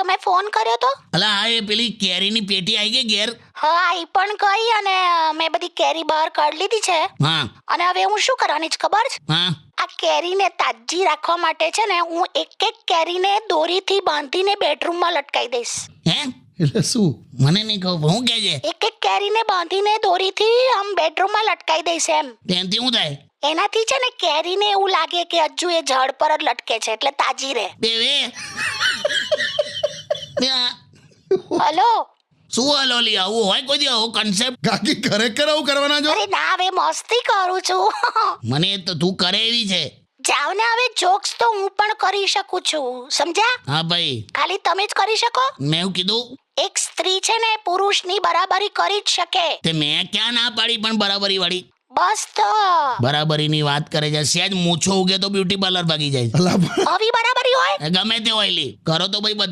તમે ફોન કર્યો તો? અલા હા, એ પેલી કેરીની પેટી આવી ગઈ ઘેર? હા, આવી પણ ગઈ અને મેં બધી કેરી બહાર કાઢી લીધી છે. હા અને હવે હું શું કરવાની છે ખબર છે? હા. આ કેરીને તાજી રાખવા માટે છે ને, હું એક એક કેરીને દોરીથી બાંધીને બેડરૂમમાં લટકાઈ દઈશ. હે? એટલે શું? મને નહીં ખબર, હું કહે છે? એક એક કેરીને બાંધીને દોરીથી આમ બેડરૂમમાં લટકાઈ દઈશ એમ. તેનાથી શું થાય? એનાથી છે ને કેરીને એવું લાગે કે હજુ એ ઝાડ પર જ લટકે છે, એટલે તાજી રહે. બેવે હલો. શું હલોલી, આવું હોય કોઈ દી આવો કન્સેપ્ટ? કાકી ખરેખર આવું કરવાના છો? અરે ના, હવે મસ્તી કરું છું. મને તો તું કરે એવી છે. જાવ ને, હવે જોક્સ તો હું પણ કરી શકું છું, સમજ્યા? હા ભાઈ. ખાલી તમે જ કરી શકો. મેં એવું કીધું? એક સ્ત્રી છે ને પુરુષની બરાબરી કરી જ શકે. તે મેં ક્યાં ના પાડી પણ બરાબરી વાળી? બસ તો બરાબરીની વાત કરે છે. સહેજ મૂછો ઉગે તો બ્યુટી પાર્લર ભાગી જાય. અલા પણ આવી બરાબરી હોય. ગમે તે હોય લી, કરો તો ભાઈ